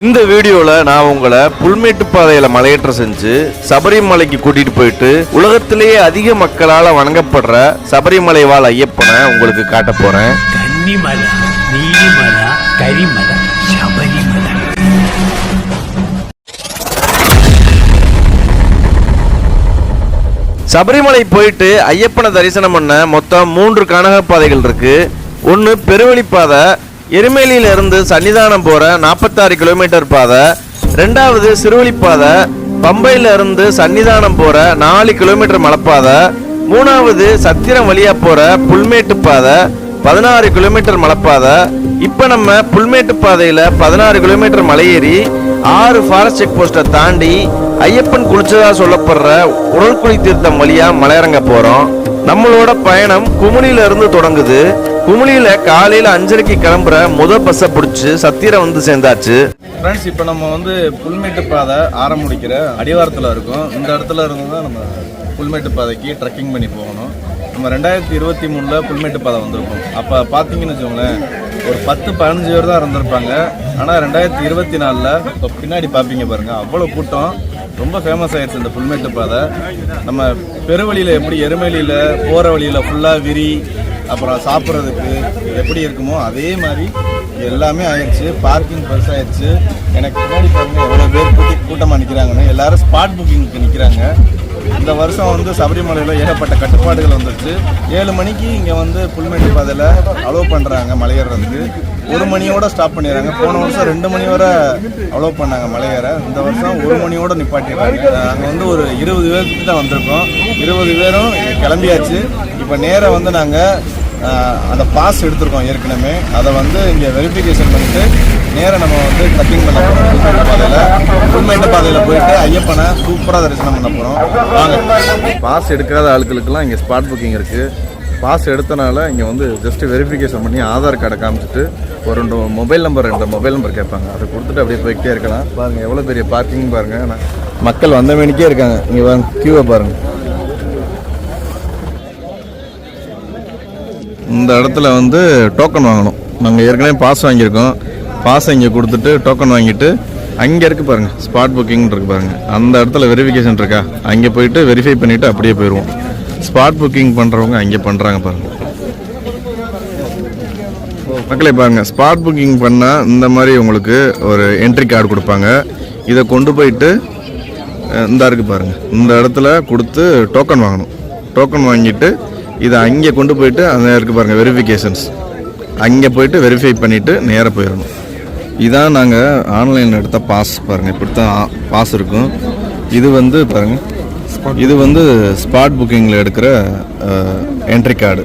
இந்த வீடியோல நான் உங்களை புல்மேட்டு பாதையில மலையேற்றம் செஞ்சு சபரிமலைக்கு கூட்டிட்டு போயிட்டு உலகத்திலேயே அதிக மக்களால வணங்கப்படுற சபரிமலை வாழ் ஐயப்பனை உங்களுக்கு காட்ட போறேன். கன்னிமலை, நீலிமலை, கரிமலை, சபரிமலை. சபரிமலை போயிட்டு ஐயப்பனை தரிசனம் பண்ண மொத்தம் 3 கனக பாதைகள் இருக்கு. ஒன்று பெருவழிப்பாதை, எருமேலியில இருந்து சன்னிதானம் போற 46 கிலோமீட்டர் பாதை. ரெண்டாவது சிறுவழிப்பாதை, பம்பையில இருந்து சன்னிதானம் போற 4 கிலோமீட்டர் மலைப்பாதை. மூணாவது சத்திரம் வழியா போற புல்மேட்டு பாதை 16 கிலோமீட்டர் மலைப்பாதை. இப்ப நம்ம புல்மேட்டு பாதையில 16 கிலோமீட்டர் மலையேறி 6 ஃபாரஸ்ட் செக் போஸ்ட்டை தாண்டி ஐயப்பன் குளிச்சதா சொல்லப்படுற உடல்குழி தீர்த்தம் வழியா மலையிறங்க போறோம். நம்மளோட பயணம் குமுளியில இருந்து தொடங்குது. குமுளியில காலையில 5:30 கிளம்புற பஸ்ஸை பிடிச்சி சத்திரம் வந்து சேர்ந்தாச்சு. ஃப்ரெண்ட்ஸ், இப்போ நம்ம வந்து புல்மேட்டு பாதை ஆரம்பிக்கிற அடிவாரத்தில் இருக்கோம். இந்த இடத்துல இருந்து தான் நம்ம புல்மேட்டு பாதைக்கு ட்ரெக்கிங் பண்ணி போகணும். நம்ம 2023 புல்மேட்டு பாதை வந்திருக்கோம். அப்போ பார்த்தீங்கன்னு வச்சுக்கோங்களேன், ஒரு 10-15 பேர் தான் இருந்திருப்பாங்க. ஆனால் 2024 இப்போ பின்னாடி பார்ப்பீங்க பாருங்கள், அவ்வளோ கூட்டம். ரொம்ப ஃபேமஸ் ஆயிடுச்சு இந்த புல்மேட்டு பாதை. நம்ம பெருவழியில் எப்படி எருமேலியில் போகிற வழியில் ஃபுல்லாக விரி, அப்புறம் சாப்பிட்றதுக்கு எப்படி இருக்குமோ அதே மாதிரி எல்லாமே ஆயிடுச்சு. பார்க்கிங் பெருசாகிடுச்சு. எனக்கு பின்னாடி பாருங்கள் எவ்வளோ பேர் கூட்டமாக நிற்கிறாங்கன்னு. எல்லோரும் ஸ்பாட் புக்கிங்க்கு நிற்கிறாங்க. இந்த வருஷம் வந்து சபரிமலையில் ஏகப்பட்ட கட்டுப்பாடுகள் வந்துருச்சு. 7 மணிக்கு இங்கே வந்து புல்மேட்டு பாதையில் அலோவ் பண்ணுறாங்க மலையேறதுக்கு. 1 மணியோட ஸ்டாப் பண்ணிடுறாங்க. போன வருஷம் 2 மணி வரை அலோவ் பண்ணாங்க மலையேற. இந்த வருஷம் 1 மணியோட நிப்பாட்டிடுறாங்க. அங்கே வந்து ஒரு 20 பேருக்கு தான் வந்திருக்கோம். 20 பேரும் கிளம்பியாச்சு. இப்போ நேராக வந்து நாங்கள் அந்த பாஸ் எடுத்திருக்கோம் ஏற்கனவே. அதை வந்து இங்கே வெரிஃபிகேஷன் பண்ணிவிட்டு நேராக நம்ம வந்து ட்ரெக்கிங் பண்ண போகிறோம். புல்மேட்டு பாதையில் போயிட்டு ஐயப்பனை சூப்பராக தரிசனம் பண்ண போகிறோம். வாங்க. பாஸ் எடுக்காத ஆட்களுக்கெல்லாம் இங்கே ஸ்பாட் புக்கிங் இருக்குது. பாஸ் எடுத்தனால இங்கே வந்து ஜஸ்ட்டு வெரிஃபிகேஷன் பண்ணி ஆதார் கார்டை காமிச்சிட்டு ஒரு 2 மொபைல் நம்பர் கேட்பாங்க. அதை கொடுத்துட்டு அப்படியே போய்கிட்டே இருக்கலாம். பாருங்கள் எவ்வளோ பெரிய பார்க்கிங் பாருங்கள். மக்கள் வந்த மணிக்கே இருக்காங்க. இங்கே வாங்க, கியூவை பாருங்கள். இந்த இடத்துல வந்து டோக்கன் வாங்கணும். நாங்கள் ஏற்கனவே பாஸ் வாங்கியிருக்கோம். பாஸை இங்கே கொடுத்துட்டு டோக்கன் வாங்கிட்டு அங்கே இருக்குது பாருங்கள், ஸ்பாட் புக்கிங் இருக்குது பாருங்கள். அந்த இடத்துல வெரிஃபிகேஷன் இருக்கா, அங்கே போயிட்டு வெரிஃபை பண்ணிவிட்டு அப்படியே போயிடுவோம். ஸ்பாட் புக்கிங் பண்ணுறவங்க அங்கே பண்ணுறாங்க பாருங்கள். மக்களே பாருங்கள், ஸ்பாட் புக்கிங் பண்ணால் இந்த மாதிரி உங்களுக்கு ஒரு என்ட்ரி கார்டு கொடுப்பாங்க. இதை கொண்டு போயிட்டு இந்த இருக்குது பாருங்கள், இந்த இடத்துல கொடுத்து டோக்கன் வாங்கணும். டோக்கன் வாங்கிட்டு இதை அங்கே கொண்டு போயிட்டு அந்த இருக்குது பாருங்கள் வெரிஃபிகேஷன்ஸ், அங்கே போயிட்டு வெரிஃபை பண்ணிவிட்டு நேராக போயிடணும். இதான் நாங்கள் ஆன்லைனில் எடுத்த பாஸ் பாருங்கள். இப்படி தான் பாஸ் இருக்கும். இது வந்து பாருங்கள், இது வந்து ஸ்பாட் புக்கிங்கில் எடுக்கிற என்ட்ரி கார்டு.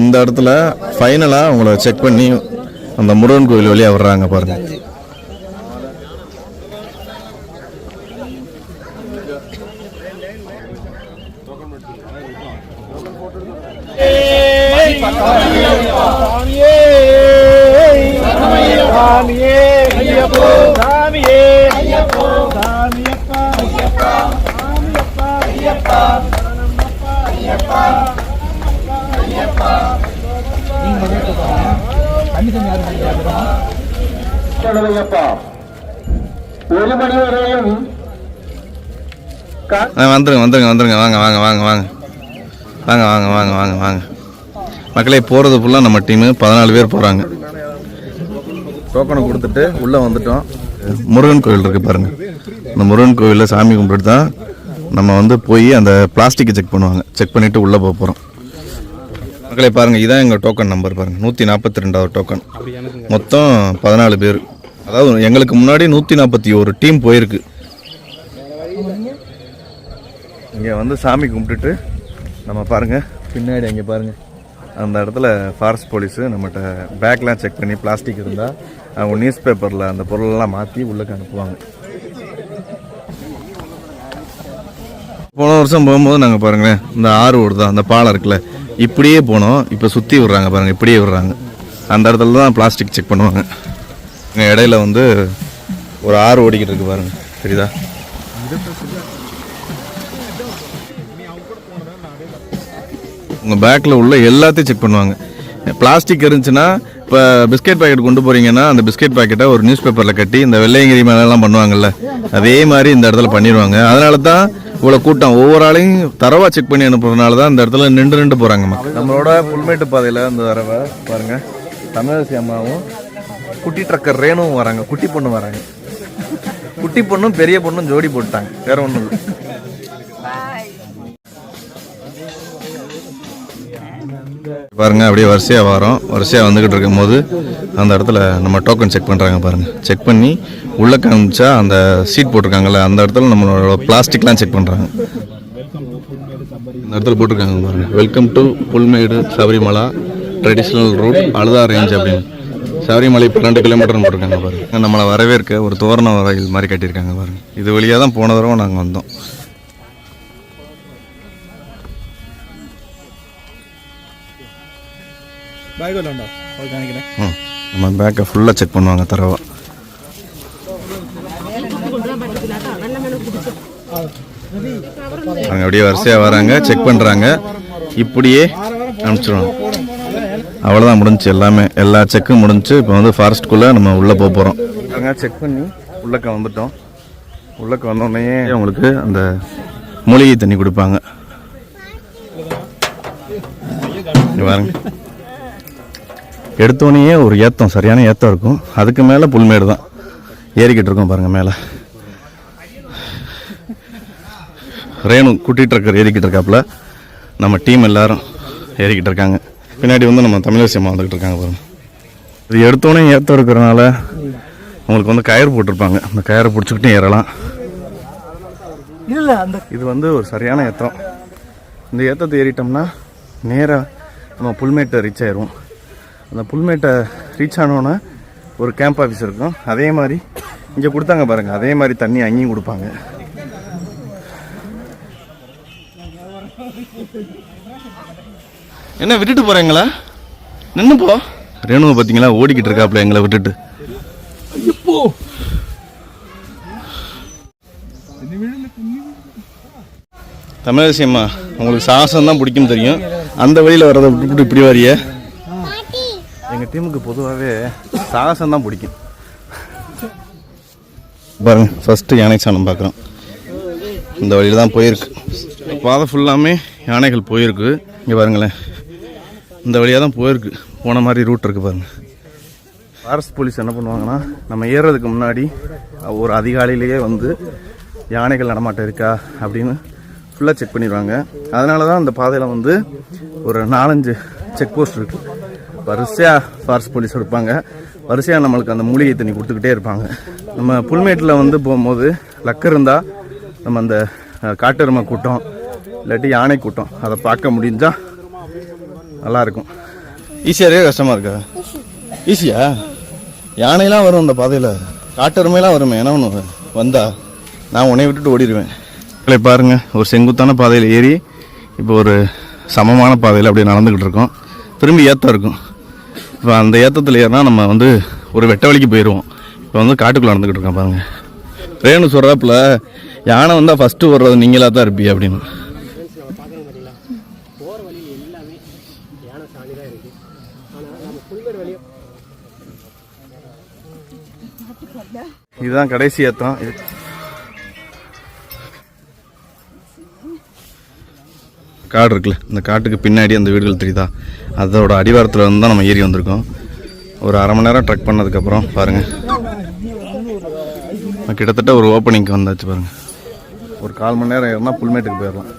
இந்த இடத்துல ஃபைனலாக உங்களை செக் பண்ணி அந்த முருகன் கோவில் வழியாக வர்றாங்க பாருங்கள். வந்துருங்க. வாங்க. மக்களே, போகிறது ஃபுல்லாக நம்ம டீமு 14 பேர் போகிறாங்க. டோக்கனை கொடுத்துட்டு உள்ளே வந்துட்டோம். முருகன் கோவில் இருக்குது பாருங்கள். அந்த முருகன் கோவிலில் சாமி கும்பிட்டு தான் நம்ம வந்து போய் அந்த பிளாஸ்டிக்கை செக் பண்ணுவாங்க. செக் பண்ணிவிட்டு உள்ளே போக போகிறோம். மக்களே பாருங்கள், இதான் எங்கள் டோக்கன் நம்பர் பாருங்கள், 142வது டோக்கன். மொத்தம் 14 பேர். அதாவது எங்களுக்கு முன்னாடி 141 டீம் போயிருக்கு. இங்கே வந்து சாமி கும்பிட்டுட்டு நம்ம பாருங்கள் பின்னாடி அங்கே பாருங்கள், அந்த இடத்துல ஃபாரஸ்ட் போலீஸு நம்மகிட்ட பேக்லாம் செக் பண்ணி பிளாஸ்டிக் இருந்தால் அவங்க நியூஸ் பேப்பரில் அந்த பொருளெல்லாம் மாற்றி உள்ளே அனுப்புவாங்க. போன வருஷம் போகும்போது நாங்கள் பாருங்களேன், இந்த ஆறு ஓடுதா, அந்த பாலம் இருக்குல்ல, இப்படியே போனோம். இப்போ சுற்றி விடுறாங்க பாருங்கள், இப்படியே விடுறாங்க. அந்த இடத்துல தான் பிளாஸ்டிக் செக் பண்ணுவாங்க. இங்கே இடையில வந்து ஒரு ஆறு ஓடிக்கிட்டு இருக்கு பாருங்கள், தெரியுதா? உங்கள் பேக்கில் உள்ள எல்லாத்தையும் செக் பண்ணுவாங்க. பிளாஸ்டிக் இருந்துச்சுன்னா இப்போ பிஸ்கெட் பாக்கெட் கொண்டு போகிறீங்கன்னா அந்த பிஸ்கெட் பாக்கெட்டை ஒரு நியூஸ் பேப்பரில் கட்டி இந்த வெள்ளையங்கிரி மேலெல்லாம் பண்ணுவாங்கல்ல, அதே மாதிரி இந்த இடத்துல பண்ணிடுவாங்க. அதனால தான் இவ்வளோ கூட்டம். ஒவ்வொரு ஆளையும் தரவாக செக் பண்ணி அனுப்புறதுனால தான் இந்த இடத்துல நின்று போகிறாங்க மக்கள். நம்மளோட புல்மேட்டு பாதையில் இந்த தடவை பாருங்கள், தமிழரசி அம்மாவும் குட்டி ட்ரக்கர் ரேணுவும் வராங்க, குட்டி பொண்ணு வராங்க. குட்டி பொண்ணும் பெரிய பொண்ணும் ஜோடி போட்டாங்க, வேற ஒன்றும் இல்லை. பாருங்க, அப்படியே வரிசையாக வரோம். வரிசையாக வந்துக்கிட்டு இருக்கும் போது அந்த இடத்துல நம்ம டோக்கன் செக் பண்ணுறாங்க பாருங்கள். செக் பண்ணி உள்ளே காமிச்சா அந்த சீட் போட்டிருக்காங்கல்ல, அந்த இடத்துல நம்மளோட பிளாஸ்டிக்லாம் செக் பண்ணுறாங்க. இந்த இடத்துல போட்டிருக்காங்க பாருங்கள், welcome to Pulmedu Sabarimala traditional route Azhutha range அப்படின்னு. சபரிமலை 12 கிலோமீட்டர்னு போட்டிருக்காங்க பாருங்க. நம்மளை வரவேற்க ஒரு தோரண வரையில் மாதிரி கட்டியிருக்காங்க பாருங்க. இது வழியாக தான் போன தடவை நாங்கள் வந்தோம். நம்ம பேக்கை ஃபுல்லாக செக் பண்ணுவாங்க தரவா. அவங்க அப்படியே வரிசையாக வராங்க, செக் பண்ணுறாங்க, இப்படியே அனுப்பிச்சிடுவாங்க. அவ்வளோதான், முடிஞ்சு எல்லாமே, எல்லா செக்கும் முடிஞ்சு. இப்போ வந்து ஃபாரஸ்ட்குள்ளே நம்ம உள்ளே போக போகிறோம். அங்கே செக் பண்ணி உள்ளக்க வந்துட்டோம். உள்ளக்க வந்தோடனே அவங்களுக்கு அந்த மூலிகை தண்ணி கொடுப்பாங்க. பாருங்க, எடுத்தோடனே ஒரு ஏத்தம், சரியான ஏத்தம் இருக்கும். அதுக்கு மேலே புல்மேடு தான் ஏறிக்கிட்டு இருக்கோம் பாருங்கள். மேலே ரேணு குட்டி ட்ரக்கர் ஏறிக்கிட்டு இருக்காப்புல, நம்ம டீம் எல்லாரும் ஏறிக்கிட்டு இருக்காங்க. பின்னாடி வந்து நம்ம தமிழரசி அம்மா வந்துக்கிட்டு இருக்காங்க பாருங்கள். இது எடுத்தோடனே ஏத்தம் இருக்கிறனால உங்களுக்கு வந்து கயிறு போட்டிருப்பாங்க, அந்த கயிறை பிடிச்சிக்கிட்டே ஏறலாம். இது வந்து ஒரு சரியான ஏத்தம். இந்த ஏத்தத்தை ஏறிட்டோம்னா நேராக நம்ம புல்மேட்டை ரீச் ஆயிடுவோம். அந்த புல்மேட்டை ரீச் ஆனோன்னே ஒரு கேம்ப் ஆஃபீஸ் இருக்கும். அதே மாதிரி இங்கே கொடுத்தாங்க பாருங்கள், அதே மாதிரி தண்ணி அங்கேயும் கொடுப்பாங்க. என்ன விட்டுட்டு போகிறீங்களா? நின்று போ. ரேணுவை பார்த்தீங்களா, ஓடிக்கிட்டு இருக்காப்புல எங்களை விட்டுட்டு. தமிழரசி அம்மா, உங்களுக்கு சாகசம் தான் பிடிக்கும் தெரியும், அந்த வழியில் வர்றதை விட்டுவிட்டு இப்படி வரிய. எங்கள் டீமுக்கு பொதுவாகவே சாகசம் தான் பிடிக்கும். பாருங்க, ஃபஸ்ட்டு யானை சாணம் பார்க்குறோம். இந்த வழியில் தான் போயிருக்கு. பாதை ஃபுல்லாமே யானைகள் போயிருக்கு. இங்கே பாருங்களேன், இந்த வழியாக தான் போயிருக்கு. போன மாதிரி ரூட் இருக்குது பாருங்கள். ஃபாரஸ்ட் போலீஸ் என்ன பண்ணுவாங்கன்னா, நம்ம ஏறுறதுக்கு முன்னாடி ஒரு அதிகாலையிலேயே வந்து யானைகள் நடமாட்டம் இருக்கா அப்படின்னு ஃபுல்லாக செக் பண்ணிடுவாங்க. அதனால தான் அந்த பாதையில் வந்து ஒரு 4-5 செக் போஸ்ட் இருக்குது. வரிசையாக ஃபாரஸ்ட் போலீஸ் எடுப்பாங்க, வரிசையாக நம்மளுக்கு அந்த மூலிகை தண்ணி கொடுத்துக்கிட்டே இருப்பாங்க. நம்ம புல்மேட்டில் வந்து போகும்போது லக்கு இருந்தால் நம்ம அந்த காட்டெருமை கூட்டம் இல்லாட்டி யானை கூட்டம் அதை பார்க்க முடிஞ்சால் நல்லாயிருக்கும். ஈஸியாக இருக்கா கஷ்டமாக இருக்கா? ஈஸியா? யானைலாம் வரும் அந்த பாதையில், காட்டெருமையெல்லாம் வருமே. என்ன ஒன்று வந்தா நான் உன்னை விட்டுட்டு ஓடிடுவேன். இல்லை பாருங்கள், ஒரு செங்குத்தான பாதையில் ஏறி இப்போ ஒரு சமமான பாதையில் அப்படியே நடந்துக்கிட்டு இருக்கோம். திரும்பி ஏற்றம் இருக்கும். இப்போ அந்த ஏற்றத்தில் ஏறினா நம்ம வந்து ஒரு வெட்ட வழிக்கு போயிடுவோம். இப்போ வந்து காட்டுக்குள்ளே நடந்துக்கிட்டு இருக்கோம் பாருங்கள். ரேணு சொல்கிறாப்புல, யானை வந்தால் ஃபஸ்ட்டு வர்றது நீங்களாக தான் இருப்பீ அப்படின்னு. இதுதான் கடைசி ஏற்றம். காடு இருக்குல்ல, இந்த காட்டுக்கு பின்னாடி அந்த வீடுகள் தெரியுதா, அதோட அடிவாரத்தில் வந்து தான் நம்ம ஏறி வந்திருக்கோம். ஒரு அரை மணி நேரம் ட்ரெக் பண்ணதுக்கப்புறம் பாருங்கள், கிட்டத்தட்ட ஒரு ஓப்பனிங்க்கு வந்தாச்சு பாருங்கள். ஒரு 1/4 மணி நேரம் ஏறினா புல்மேட்டுக்கு போயிடலாம்.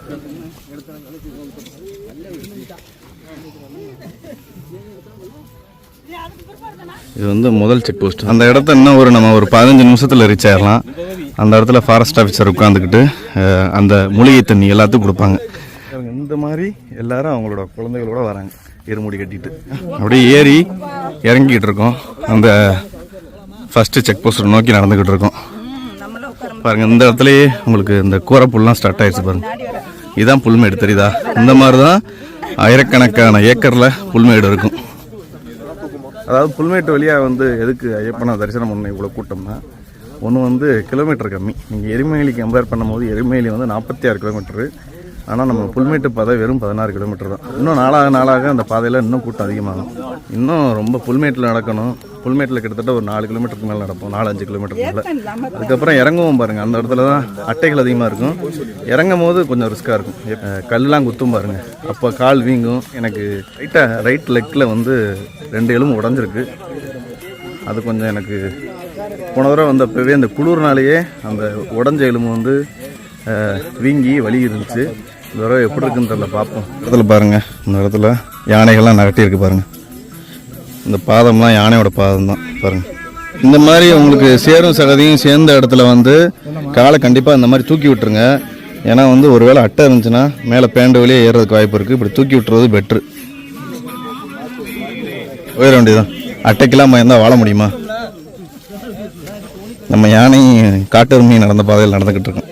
இது வந்து முதல் செக் போஸ்ட். அந்த இடத்த இன்னும் நம்ம ஒரு 15 நிமிஷத்தில் ரீச் ஆயிடலாம். அந்த இடத்துல ஃபாரஸ்ட் ஆஃபீஸர் உட்காந்துக்கிட்டு அந்த மூலிகை தண்ணி எல்லாத்துக்கும் கொடுப்பாங்க. இந்த மாதிரி எல்லாரும் அவங்களோட குழந்தைகளோட வராங்க, இருமுடி கட்டிட்டு அப்படியே ஏறி இறங்கிக்கிட்டு இருக்கோம். அந்த ஃபஸ்ட்டு செக் போஸ்ட் நோக்கி நடந்துக்கிட்டு இருக்கோம் பாருங்கள். இந்த இடத்துலையே உங்களுக்கு இந்த கூரைப்புல்லாம் ஸ்டார்ட் ஆயிடுச்சு பாருங்கள். இதுதான் புல்மேடு தெரியுதா? இந்த மாதிரி தான் ஆயிரக்கணக்கான ஏக்கரில் புல்மேடு இருக்கும். அதாவது புல்மேட்டு வழியாக வந்து எதுக்கு ஐயப்பனை தரிசனம் பண்ண இவ்வளோ கூட்டம்னா, ஒன்று வந்து கிலோமீட்டர் கம்மி. நீங்கள் எருமேலி கம்பேர் பண்ணும்போது எருமேலி வந்து 46 கிலோமீட்டரு, ஆனால் நம்ம புல்மேட்டு பாதை வெறும் 16 கிலோமீட்டர் தான். இன்னும் நாளாக அந்த பாதையில் இன்னும் கூட்டம் அதிகமாகும். இன்னும் ரொம்ப புல்மேட்டில் நடக்கணும். புல்மேட்டில் கிட்டத்தட்ட ஒரு 4 கிலோமீட்டருக்கு மேலே நடப்போம், 4-5 கிலோமீட்டருக்கு மேலே. அதுக்கப்புறம் இறங்குவோம் பாருங்கள், அந்த இடத்துல தான் அட்டைகள் அதிகமாக இருக்கும். இறங்கும் போது கொஞ்சம் ரிஸ்க்காக இருக்கும், கல்லாம் குத்தும் பாருங்கள், அப்போ கால் வீங்கும். எனக்கு ரைட் லெக்கில் வந்து 2 எலும்பு உடஞ்சிருக்கு. அது கொஞ்சம் எனக்கு போன தடவை வந்தப்பவே அந்த குளிர்னாலேயே அந்த உடஞ்ச எலும்பு வந்து வீங்கி வலி இருந்துச்சு. இந்த தடவை எப்படி இருக்குன்னு தெரியல, பார்ப்போம். இடத்துல பாருங்கள், இந்த இடத்துல யானைகள்லாம் நகட்டியிருக்கு பாருங்கள். இந்த பாதம்லாம் யானையோட பாதம் தான் பாருங்கள். இந்த மாதிரி உங்களுக்கு சேரும் சகதியும் சேர்ந்த இடத்துல வந்து காலை கண்டிப்பாக இந்த மாதிரி தூக்கி விட்டுருங்க. ஏன்னா வந்து ஒரு வேளை அட்டை இருந்துச்சுன்னா மேலே பேண்டு வழியே ஏறுறதுக்கு வாய்ப்பு இருக்குது. இப்படி தூக்கி விட்டுறது பெட்ரு. உயர வேண்டியதான். அட்டைக்கெல்லாம் இருந்தால் வாழ முடியுமா? நம்ம யானை காட்டெருமை நடந்த பாதையில் நடந்துக்கிட்டு இருக்கோம்.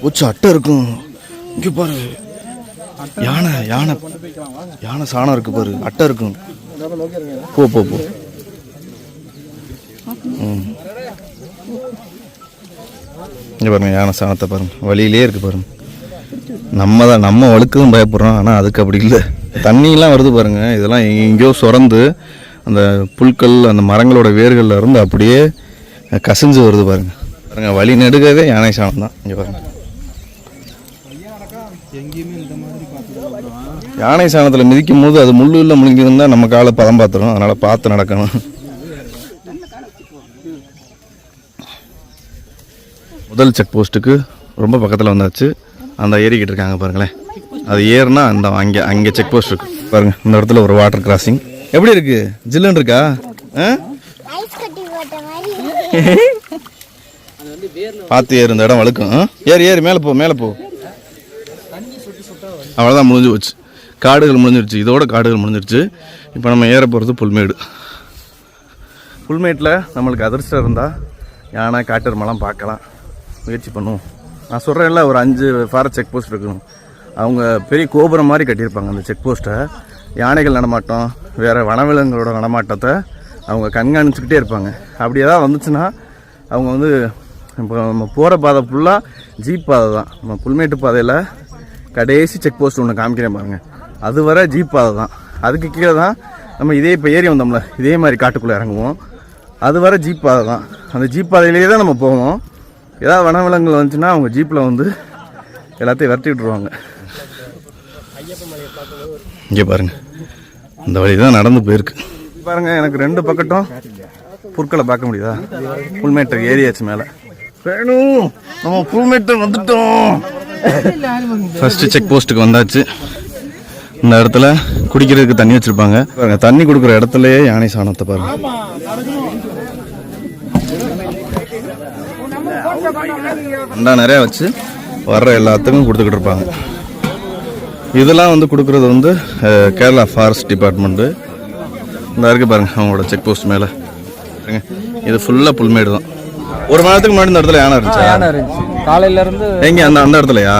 உச்ச அட்டை இருக்கும் இங்கே பாரு, யானை யானை யானை சாணம் இருக்கு பாரு, அட்டை இருக்கும். போ போ போ. இங்கே பாருங்க, யானை சாணத்தை பாருங்க, வழியிலே இருக்கு பாருங்க. நம்ம வழுக்கதும் பயப்படுறோம், ஆனால் அதுக்கு அப்படி இல்லை. தண்ணியெல்லாம் வருது பாருங்க, இதெல்லாம் எங்கேயோ சுரந்து அந்த புல்கள் அந்த மரங்களோட வேர்கள்ல இருந்து அப்படியே கசிஞ்சு வருது பாருங்க. பாருங்க, வழி நெடுகவே யானை சாணம் தான். இங்கே பாருங்க, யானை சாணத்தில் மிதிக்கும் போது அது முள்ளில் முழுங்கிருந்தா நம்ம காலை பதம் பார்த்துரும். அதனால பார்த்து நடக்கணும். முதல் செக் போஸ்ட்டுக்கு ரொம்ப பக்கத்தில் வந்தாச்சு. அந்த ஏறிக்கிட்டு இருக்காங்க பாருங்களேன். அது ஏறுனா அந்த அங்கே செக் போஸ்ட் இருக்கு பாருங்க. இந்த இடத்துல ஒரு வாட்டர் கிராசிங். எப்படி இருக்கு? ஜில்லுன்னு இருக்கா? பார்த்து ஏறு, இந்த இடம் வழுக்கும். ஏறு மேலே போ, மேலே போ. அவ்வளோதான், முடிஞ்சு போச்சு. காடுகள் முடிஞ்சிருச்சு, இதோட காடுகள் முடிஞ்சிருச்சு. இப்போ நம்ம ஏற போகிறது புல்மேடு. புல்மேட்டில் நம்மளுக்கு அதிர்ஷ்டம் இருந்தால் யானை காட்டெருமைலாம் பார்க்கலாம். முயற்சி பண்ணுவோம். நான் சொல்கிறேன்ல, ஒரு 5 ஃபாரஸ்ட் செக் போஸ்ட் இருக்கணும். அவங்க பெரிய கோபுரம் மாதிரி கட்டியிருப்பாங்க அந்த செக் போஸ்ட்டை. யானைகள் நடமாட்டம், வேறு வனவிலங்குகளோட நடமாட்டத்தை அவங்க கண்காணிச்சுக்கிட்டே இருப்பாங்க. அப்படி ஏதாவது வந்துச்சுன்னா அவங்க வந்து இப்போ நம்ம போகிற பாதை ஃபுல்லாக ஜீப் பாதை தான். நம்ம புல்மேட்டு பாதையில் கடைசி செக் போஸ்ட் ஒன்று காமிக்கிறேன் பாருங்கள், அது வர ஜீப் பாதை தான். அதுக்கு கீழே தான் நம்ம இதே இப்போ ஏறி வந்தோம்ல, இதே மாதிரி காட்டுக்குள்ளே இறங்குவோம். அது வர ஜீப் பாதை தான். அந்த ஜீப் பாதையிலேயே தான் நம்ம போவோம். ஏதாவது வனவிலங்குகள் வந்துச்சுன்னா அவங்க ஜீப்பில் வந்து எல்லாத்தையும் விரட்டி விட்டுருவாங்க. இங்கே பாருங்கள், இந்த வழி தான் நடந்து போயிருக்கு பாருங்கள். எனக்கு 2 பக்கட்டும் புற்களை பார்க்க முடியுதா? புல்மேட்டை ஏரியாச்சு மேலே. வேணும், நம்ம புல்மேட்டை வந்துட்டோம். ஃபர்ஸ்ட் செக் போஸ்ட்டுக்கு வந்தாச்சு. இந்த இடத்துல குடிக்கிறதுக்கு தண்ணி வச்சுருப்பாங்க பாருங்க. தண்ணி கொடுக்குற இடத்துலையே யானை சாணத்தை பாருங்க. அண்டா நிறையா வச்சு வர்ற எல்லாத்துக்கும் கொடுத்துக்கிட்டு இருப்பாங்க. இதெல்லாம் வந்து கொடுக்குறது வந்து கேரளா ஃபாரஸ்ட் டிபார்ட்மெண்ட்டு. இந்த இருக்குது பாருங்கள் அவங்களோட செக் போஸ்ட் மேலே. இது ஃபுல்லாக புல்மேடு தான். ஒரு மணி நேரத்துக்கு முன்னாடி இந்த இடத்துல யானை இருந்துச்சு. யானை இருந்துச்சு காலையிலேருந்து. எங்கே? அந்த இடத்துலையா?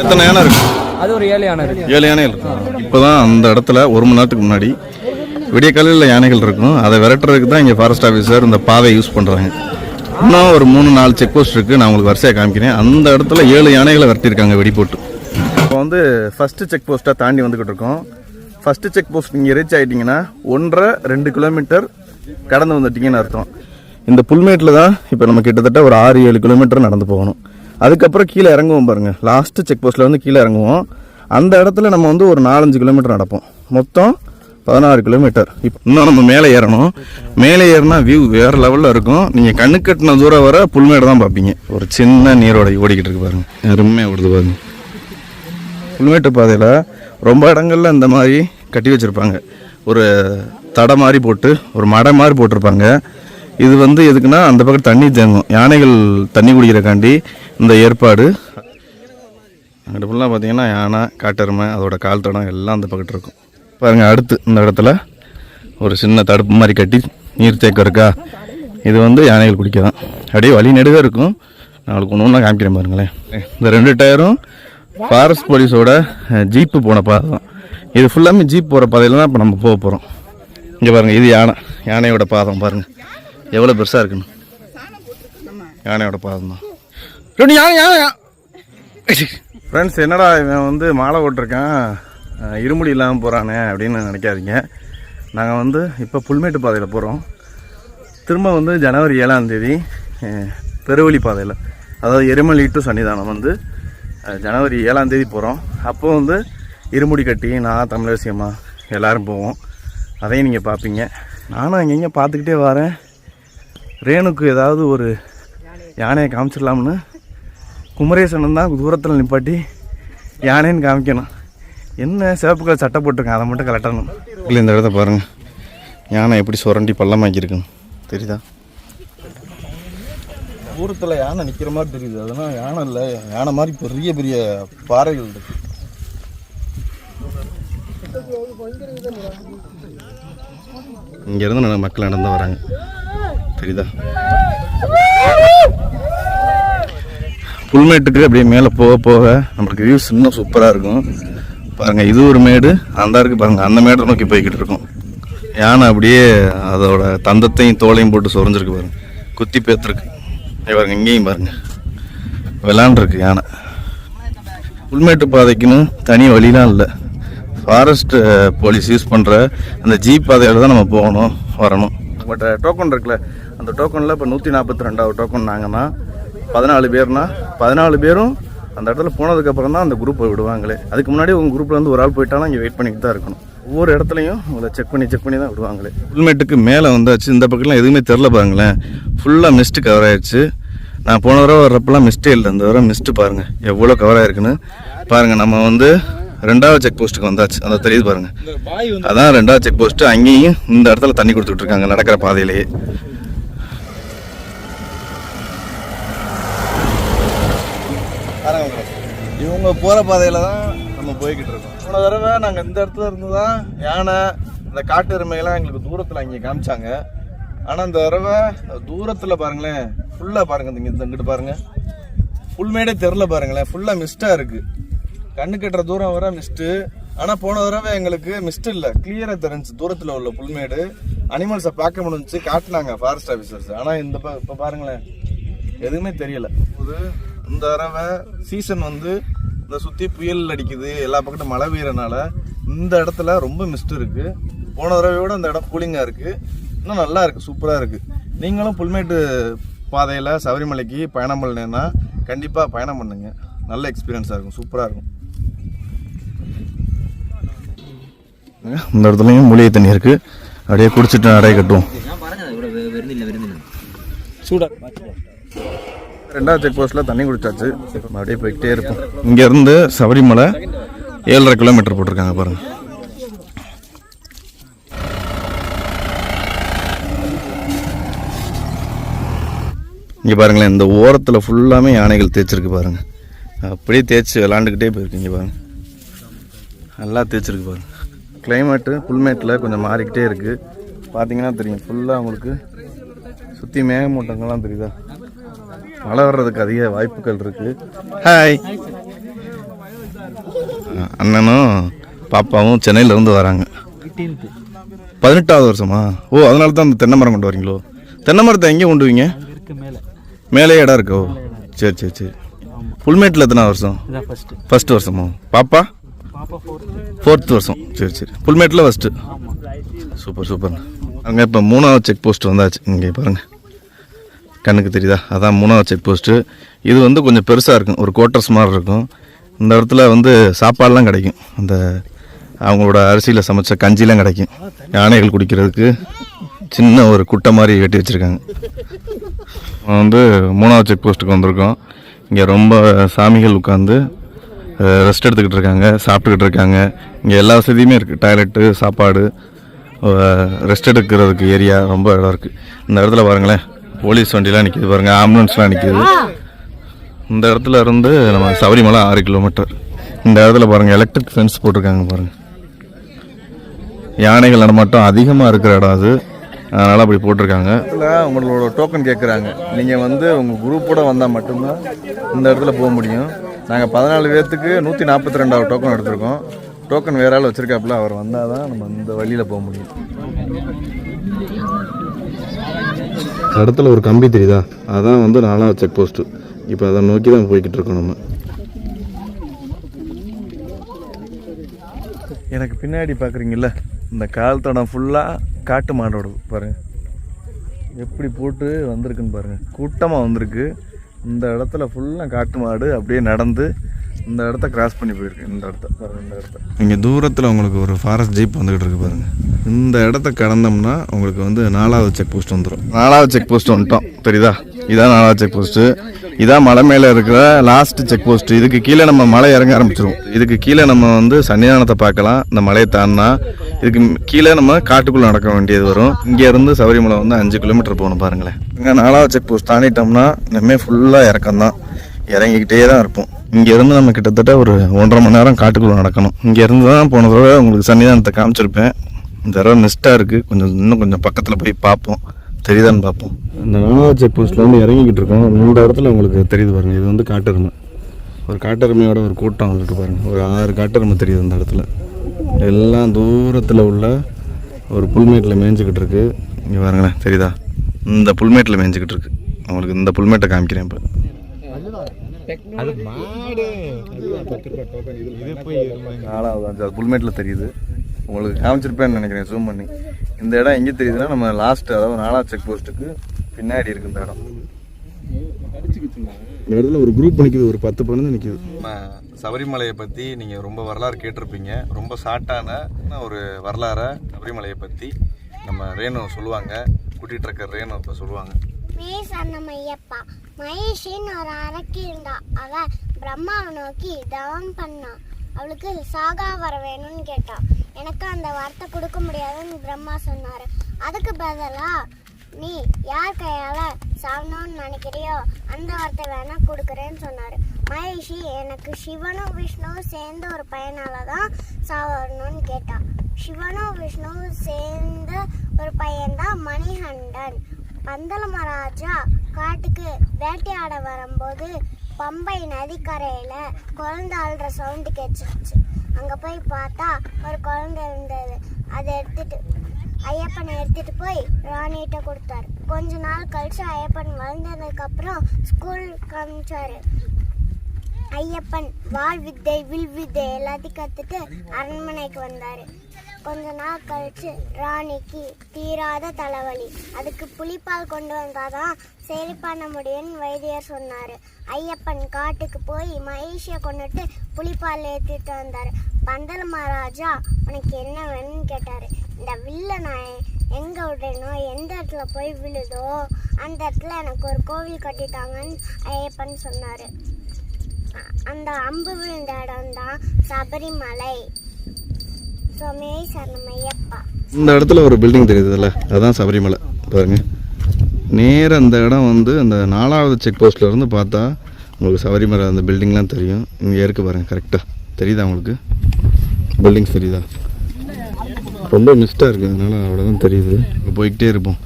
எத்தனை யானை இருக்கு? அது ஒரு 7 யானை இருக்கு. 7 யானைகள் இருக்கு. இப்போ தான் அந்த இடத்துல 1 மணி நேரத்துக்கு முன்னாடி விடிய காலையில் யானைகள் இருக்கும். அதை விரட்டுறதுக்கு தான் இங்கே ஃபாரஸ்ட் ஆஃபீஸர் இந்த பாதை யூஸ் பண்ணுறாங்க. இன்னும் ஒரு 3-4 செக் போஸ்ட் இருக்குது, நான் உங்களுக்கு வரிசையாக காமிக்கிறேன். அந்த இடத்துல 7 யானைகளை விரட்டியிருக்காங்க வெடி போட்டு. இப்போ வந்து ஃபஸ்ட்டு செக் போஸ்ட்டை தாண்டி வந்துக்கிட்டு இருக்கோம். ஃபஸ்ட்டு செக் போஸ்ட் நீங்கள் ரீச் ஆகிட்டிங்கன்னா 1.5-2 கிலோமீட்டர் கடந்து வந்துட்டிங்கன்னு அர்த்தம். இந்த புல்மேட்டில் தான் இப்போ நம்ம கிட்டத்தட்ட ஒரு 6-7 கிலோமீட்டர் நடந்து போகணும். அதுக்கப்புறம் கீழே இறங்குவோம் பாருங்கள். லாஸ்ட்டு செக் போஸ்ட்டில் வந்து கீழே இறங்குவோம். அந்த இடத்துல நம்ம வந்து ஒரு 4-5 கிலோமீட்டர் நடப்போம். மொத்தம் 16 கிலோமீட்டர். இப்போ இன்னும் நம்ம மேலே ஏறணும். மேலே ஏறினா வியூ வேறு லெவலில் இருக்கும். நீங்கள் கண்ணு கட்டின தூரம் வர புல்மேடு தான் பார்ப்பீங்க. ஒரு சின்ன நீரோட ஓடிக்கிட்டு இருக்கு பாருங்க, அருமையாக ஓடுது பாருங்க. புல்மேட்டு பாதையில் ரொம்ப இடங்கள்ல இந்த மாதிரி கட்டி வச்சுருப்பாங்க. ஒரு தடை மாதிரி போட்டு ஒரு மடை மாதிரி போட்டிருப்பாங்க. இது வந்து எதுக்குன்னா அந்த பக்கம் தண்ணி தேங்கும், யானைகள் தண்ணி குடிக்கிறக்காண்டி இந்த ஏற்பாடு. அங்கிட்ட ஃபுல்லாக பார்த்தீங்கன்னா யானை, காட்டெருமை, அதோட கால் தடம் எல்லாம் அந்த பக்கத்து இருக்கும் பாருங்கள். அடுத்து இந்த இடத்துல ஒரு சின்ன தடுப்பு மாதிரி கட்டி நீர் தேக்கம் இருக்கா. இது வந்து யானைகள் குடிக்க தான். அப்படியே வழி நெடுக இருக்கும். நாளைக்கு ஒன்று ஒன்றா காமிக்கிறேன் பாருங்களேன். இந்த 2 டயரும் ஃபாரஸ்ட் போலீஸோட ஜீப்பு போன பாதை தான். இது ஃபுல்லாமே ஜீப் போகிற பாதையில் தான் இப்போ நம்ம போக போகிறோம். இங்கே பாருங்கள், இது யானையோட பாதம் பாருங்கள் எவ்வளோ பெருசாக இருக்குன்னு. யானையோட பாதம் தான். ஃப்ரெண்ட்ஸ், என்னடா இவன் வந்து மாலை போட்டிருக்கான், இருமுடி இல்லாமல் போகிறானே அப்படின்னு நினைக்காதீங்க. நாங்கள் வந்து இப்போ புல்மேட்டு பாதையில் போகிறோம். திரும்ப வந்து ஜனவரி 7ஆம் தேதி பெருவழி பாதையில், அதாவது எருமலி டு சன்னிதானம் வந்து ஜனவரி 7ஆம் தேதி போகிறோம். அப்போ வந்து இருமுடி கட்டி நான் தமிழரசியம்மா எல்லோரும் போவோம். அதையும் நீங்கள் பார்ப்பீங்க. நானும் அங்கங்கே பார்த்துக்கிட்டே வரேன். ரேணுக்கு ஏதாவது ஒரு யானையை காமிச்சிடலாம்னு குமரேசன் தான் தூரத்தில் நிப்பாட்டி யானைன்னு காமிக்கணும். என்ன சிவப்பு கலர் சட்டை போட்டிருக்கேன், அதை மட்டும் கலட்டணும். இல்லை, இந்த இடத்த பாருங்கள், யானை எப்படி சுரண்டி பள்ளமாக்கியிருக்குன்னு தெரியுதா? தூரத்தில் யானை நிற்கிற மாதிரி தெரியுது. அதெல்லாம் யானை இல்லை, யானை மாதிரி பெரிய பெரிய பாறைகள் இருக்கு. இங்கேருந்து மக்கள் நடந்து வராங்க, தெரியுதா? புல்மேட்டுக்கு அப்படியே மேலே போக போக நம்மளுக்கு வியூஸ் இன்னும் சூப்பராக இருக்கும். பாருங்கள், இது ஒரு மேடு, அந்த இருக்குது பாருங்கள், அந்த மேடை நோக்கி போய்கிட்டு இருக்கோம். யானை அப்படியே அதோட தந்தத்தையும் தோலையும் போட்டு சொரிஞ்சிருக்கு பாருங்கள், குத்தி பேத்துருக்கு. பாருங்கள், இங்கேயும் பாருங்கள் விளாண்டுருக்கு யானை. புல்மேட்டு பாதைக்குன்னு தனி வழிலாம் இல்லை. ஃபாரஸ்ட் போலீஸ் யூஸ் பண்ணுற அந்த ஜீப் பாதையில் தான் நம்ம போகணும் வரணும். பட் டோக்கன் இருக்குல்ல, அந்த டோக்கனில் இப்போ 142வது டோக்கன் நாங்கன்னா 14 பேர்னா 14 பேரும் அந்த இடத்துல போனதுக்கப்புறம் தான் அந்த குரூப்பை விடுவாங்களே. அதுக்கு முன்னாடி உங்கள் குரூப்பில் வந்து ஒரு ஆள் போயிட்டாலும் இங்கே வெயிட் பண்ணிட்டு தான் இருக்கணும். ஒவ்வொரு இடத்துலையும் உங்களை செக் பண்ணி தான் விடுவாங்களே. புல்மேட்டுக்கு மேலே வந்தாச்சு. இந்த பக்கம்லாம் எதுவுமே தெரில பாருங்களேன், ஃபுல்லாக மிஸ்ட்டு கவர் ஆகிடுச்சு. நான் போன தடவை வர்றப்பெல்லாம் மிஸ்ட்டே இல்லை, இந்த தடவை மிஸ்ட்டு பாருங்கள் எவ்வளோ கவர் ஆகிருக்குன்னு பாருங்கள். நம்ம வந்து 2வது செக் போஸ்ட்டுக்கு வந்தாச்சு, அந்த தெரியுது பாருங்கள், அதான் 2வது செக் போஸ்ட்டு. அங்கேயும் இந்த இடத்துல தண்ணி கொடுத்துட்டு இருக்காங்க நடக்கிற பாதையிலேயே. இவங்க போகிற பாதையில் தான் நம்ம போய்கிட்டு இருக்கோம். போன தடவை நாங்கள் இந்த இடத்துல இருந்து தான் யானை இந்த காட்டு எருமைகள்லாம் எங்களுக்கு தூரத்தில் அங்கே காமிச்சாங்க. ஆனால் இந்த தடவை தூரத்தில் பாருங்களேன், ஃபுல்லாக பாருங்கள், இங்கிட்டு பாருங்கள், புல்மேடே தெரில பாருங்களேன், ஃபுல்லாக மிஸ்ட்டாக இருக்குது. கண்ணு கட்டுற தூரம் வர மிஸ்ட்டு. ஆனால் போன தடவை எங்களுக்கு மிஸ்ட் இல்லை, கிளியராக தெரிஞ்சிச்சு தூரத்தில் உள்ள புல்மேடு. அனிமல்ஸை பார்க்க முடிஞ்சிச்சு, காட்டினாங்க ஃபாரஸ்ட் ஆஃபீஸர்ஸ். ஆனால் இப்போ பாருங்களேன் எதுவுமே தெரியலை. இந்த தடவை சீசன் வந்து இந்த சுற்றி புயல் அடிக்குது, எல்லா பக்கத்தும் மழை பெய்யறனால இந்த இடத்துல ரொம்ப மிஸ்ட் இருக்குது. போன தடவையோட இந்த இடம் கூலிங்காக இருக்குது, இன்னும் நல்லா இருக்குது, சூப்பராக இருக்குது. நீங்களும் புல்மேட்டு பாதையில் சபரிமலைக்கு பயணம் பண்ணேன்னா கண்டிப்பாக பயணம் பண்ணுங்க, நல்ல எக்ஸ்பீரியன்ஸாக இருக்கும், சூப்பராக இருக்கும். இந்த இடத்துலையும் மூலிகை தண்ணி இருக்குது, அப்படியே குடிச்சிட்டு நடை கட்டுவோம். 2வது செக் போஸ்ட்டில் தண்ணி குடிச்சாச்சு, அப்படியே போய்கிட்டே இருப்போம். இங்கேருந்து சபரிமலை 7.5 கிலோமீட்டர் போட்டிருக்காங்க பாருங்கள். இங்கே பாருங்களேன், இந்த ஓரத்தில் ஃபுல்லாமே யானைகள் தேய்ச்சிருக்கு பாருங்கள், அப்படியே தேய்ச்சி விளாண்டுக்கிட்டே போயிருக்கு. இங்கே பாருங்கள், நல்லா தேய்ச்சிருக்கு பாருங்கள். கிளைமேட்டு புல்மேட்டில் கொஞ்சம் மாறிக்கிட்டே இருக்குது, பார்த்தீங்கன்னா தெரியும். ஃபுல்லாக உங்களுக்கு சுற்றி மேகமூட்டங்கள்லாம் தெரியுதா, மழை வர்றதுக்கு அதிக வாய்ப்புகள் இருக்குது. ஹாய், அண்ணனும் பாப்பாவும் சென்னையிலேருந்து வராங்க. 18வது வருஷமா? ஓ, அதனால தான் அந்த தென்னை மரம் கொண்டு வரீங்களோ? தென்னை மரத்தை எங்கே கொண்டு வீங்க? மேலே இடம் இருக்கோ? சரி சரி சரி. புல்மேட்டில் எத்தனை வருஷம்? ஃபர்ஸ்ட் வருஷமா? பாப்பா 4th வருஷம். சரி சரி. புல்மேட்டில் ஃபஸ்ட்டு. Super super. அங்கே இப்போ 3வது செக் போஸ்ட் வந்தாச்சு. இங்கே பாருங்கள், கண்ணுக்கு தெரியுதா, அதான் 3வது செக் போஸ்ட்டு. இது வந்து கொஞ்சம் பெருசாக இருக்கும், ஒரு குவார்ட்டர்ஸ் மாதிரி இருக்கும். இந்த இடத்துல வந்து சாப்பாடெலாம் கிடைக்கும், அந்த அவங்களோட அரிசியில் சமைச்ச கஞ்சிலாம் கிடைக்கும். யானைகள் குடிக்கிறதுக்கு சின்ன ஒரு குட்டை மாதிரி கட்டி வச்சுருக்காங்க. வந்து 3வது செக் போஸ்ட்டுக்கு வந்திருக்கோம். இங்கே ரொம்ப சாமிகள் உட்காந்து ரெஸ்ட் எடுத்துக்கிட்டு இருக்காங்க, சாப்பிட்டுக்கிட்டு இருக்காங்க. இங்கே எல்லா வசதியுமே இருக்குது, டாய்லெட்டு, சாப்பாடு, ரெஸ்ட் எடுக்கிறதுக்கு ஏரியா, ரொம்ப இடம் இருக்குது. இந்த இடத்துல பாருங்களேன், போலீஸ் வண்டிலாம் நிற்கிது பாருங்கள், ஆம்புலன்ஸ்லாம் நிற்கிது. இந்த இடத்துல இருந்து நம்ம சபரிமலை 6 கிலோமீட்டர். இந்த இடத்துல பாருங்கள், எலக்ட்ரிக் ஃபென்ஸ் போட்டிருக்காங்க பாருங்கள். யானைகள் நடமாட்டம் அதிகமாக இருக்கிற இடம் அது, அதனால் அப்படி போட்டிருக்காங்க. இதில் உங்களோட டோக்கன் கேட்குறாங்க. நீங்கள் வந்து உங்கள் குரூப்போட வந்தால் மட்டும்தான் இந்த இடத்துல போக முடியும். நாங்கள் 14 பேர்த்துக்கு 142வது டோக்கன் எடுத்திருக்கோம். டோக்கன் வேற ஆள் வச்சுருக்காப்புல, அவர் வந்தால் தான் நம்ம இந்த வழியில் போக முடியும். இடத்துல ஒரு கம்பி தெரியுதா, அதான் வந்து 4வது செக் போஸ்ட்டு. இப்போ அதை நோக்கி தான் போய்கிட்டு இருக்கோம் நம்ம. எனக்கு பின்னாடி பார்க்குறீங்கல்ல, இந்த கால் தடம் ஃபுல்லாக காட்டு மாடோட பாருங்கள் எப்படி போட்டு வந்திருக்குன்னு பாருங்கள். கூட்டமாக வந்திருக்கு. இந்த இடத்துல ஃபுல்லாக காட்டு மாடு அப்படியே நடந்து இந்த இடத்த கிராஸ் பண்ணி போயிருக்கு. இந்த இடத்த பாருங்கள், இந்த இடத்த இங்கே தூரத்தில் உங்களுக்கு ஒரு ஃபாரஸ்ட் ஜீப் வந்துக்கிட்டு இருக்கு பாருங்கள். இந்த இடத்த கடந்தோம்னா உங்களுக்கு வந்து 4வது செக் போஸ்ட் வந்துடும். 4வது செக் போஸ்ட் வந்துட்டோம், தெரியுதா? இதான் 4வது செக் போஸ்ட்டு. இதான் மலை மேலே இருக்கிற லாஸ்ட் செக் போஸ்ட். இதுக்கு கீழே நம்ம மலை இறங்க ஆரம்பிச்சிருவோம். இதுக்கு கீழே நம்ம வந்து சன்னிதானத்தை பார்க்கலாம். இந்த மலையை தாண்டினா இதுக்கு கீழே நம்ம காட்டுக்குள்ளே நடக்க வேண்டியது வரும். இங்கேருந்து சபரிமலை வந்து 5 கிலோமீட்டர் போகணும் பாருங்களேன். இங்கே 4வது செக் போஸ்ட் தாண்டிட்டோம்னா இனிமேல் ஃபுல்லாக இறக்கம் தான், இறங்கிக்கிட்டே தான் இருப்போம். இங்கேருந்து நம்ம கிட்டத்தட்ட ஒரு 1.5 மணி நேரம் காட்டுக்குள்ளே நடக்கணும். இங்கேருந்து தான் போன தடவை உங்களுக்கு சன்னிதானத்தை காமிச்சிருப்பேன். இந்த தடவை மிஸ்டாக இருக்குது. இன்னும் கொஞ்சம் பக்கத்தில் போய் பார்ப்போம், தெரியுதான்னு பார்ப்போம். இந்த 4வது செக் போஸ்ட்டில் வந்து இறங்கிக்கிட்டு இருக்கோம். இந்த இடத்துல உங்களுக்கு தெரியுது பாருங்கள், இது வந்து காட்டெருமை. ஒரு காட்டெருமையோட ஒரு கூட்டம் இருக்குது பாருங்கள். ஒரு 6 காட்டெருமை தெரியுது இந்த இடத்துல. எல்லாம் தூரத்தில் உள்ள ஒரு புல்மேட்டில் மேய்ஞ்சிக்கிட்டு இருக்கு. இங்கே பாருங்களேன், தெரியுதா? இந்த புல்மேட்டில் மேய்ஞ்சிக்கிட்டு இருக்கு. உங்களுக்கு இந்த புல்மேட்டை காமிக்கிறேன் இப்போ. புல்மேட்டில் தெரியுது, உங்களுக்கு காமிச்சிருப்பேன்னு நினைக்கிறேன் ஜூம் பண்ணி. இந்த இடம் எங்கே தெரியுதுன்னா நம்ம லாஸ்ட், அதாவது 4வது செக் போஸ்ட்டுக்கு பின்னாடி இருக்குது இந்த இடம். இந்த இடத்துல ஒரு குரூப் நிற்கிது, ஒரு 10 பேர் நிற்கிது. நம்ம சபரிமலையை பற்றி நீங்கள் ரொம்ப வரலாறு கேட்டிருப்பீங்க. ரொம்ப ஷார்ட்டான ஒரு வரலாறை சபரிமலையை பற்றி நம்ம ரேணு சொல்லுவாங்க. கூட்டிகிட்டு இருக்க ரேணு இப்போ சொல்லுவாங்க. மேசன்னமையப்பா மகேஷின்னு ஒரு அரக்கி இருந்தா. அவ பிரம்மாவை நோக்கி தவம் பண்ணா. அவளுக்கு சாகா வர வேணும்னு கேட்டா. எனக்கு அந்த வார்த்தை கொடுக்க முடியாதுன்னு பிரம்மா சொன்னாரு. அதுக்கு பதிலா நீ யார் கையால சாகணும்னு நினைக்கிறியோ அந்த வார்த்தை வேணா கொடுக்குறேன்னு சொன்னாரு. மகேஷி எனக்கு சிவனும் விஷ்ணுவும் சேர்ந்த ஒரு பையனால தான் சாவணும்னு கேட்டா. சிவனும் விஷ்ணுவும் சேர்ந்த ஒரு பையன்தான் மணிகண்டன். பந்தல மகாராஜா காட்டுக்கு வேட்டையாட வரும்போது பம்பை நதிக்கரையில குழந்தை அழுற சவுண்டு கேட்டுச்சு. அங்க போய் பார்த்தா ஒரு குழந்தை இருந்தது. அதை ஐயப்பனை எடுத்துட்டு போய் ராணிகிட்ட கொடுத்தாரு. கொஞ்ச நாள் கழிச்சு ஐயப்பன் வளர்ந்ததுக்கு அப்புறம் ஸ்கூல் காமிச்சாரு. ஐயப்பன் வாள் வித்தை, வில் வித்தை எல்லாத்தையும் கத்துட்டு அரண்மனைக்கு வந்தாரு. கொஞ்ச நாள் கழிச்சு ராணிக்கு தீராத தலைவலி. அதுக்கு புலிப்பால் கொண்டு வந்தாதான் சரி பண்ண முடியும்னு வைத்தியர் சொன்னாரு. ஐயப்பன் காட்டுக்கு போய் மகேஷியை கொண்டுட்டு புலிப்பால் ஏற்றிட்டு வந்தாரு. பந்தல மகாராஜா உனக்கு என்ன வேணும்னு கேட்டாரு. இந்த வில்ல நான் எங்க விடணும், எந்த இடத்துல போய் விழுதோ அந்த இடத்துல எனக்கு ஒரு கோவில் கட்டிட்டாங்கன்னு ஐயப்பன் சொன்னாரு. அந்த அம்பு விழுந்த இடம் தான் சபரிமலை. இந்த இடத்துல ஒரு பில்டிங் தெரியுதுல்ல, அதுதான் சபரிமலை. பாருங்க, நேராக அந்த இடம் வந்து அந்த 4வது செக் போஸ்ட்ல இருந்து பார்த்தா உங்களுக்கு சபரிமலை அந்த பில்டிங்லாம் தெரியும். இங்கே இருக்கு பாருங்க, கரெக்டாக தெரியுதா உங்களுக்கு? பில்டிங்ஸ் தெரியுதா? ரொம்ப மிஸ்டாக இருக்குது, அதனால அவ்வளோதான் தெரியுது. இங்கே போய்கிட்டே இருப்போம்.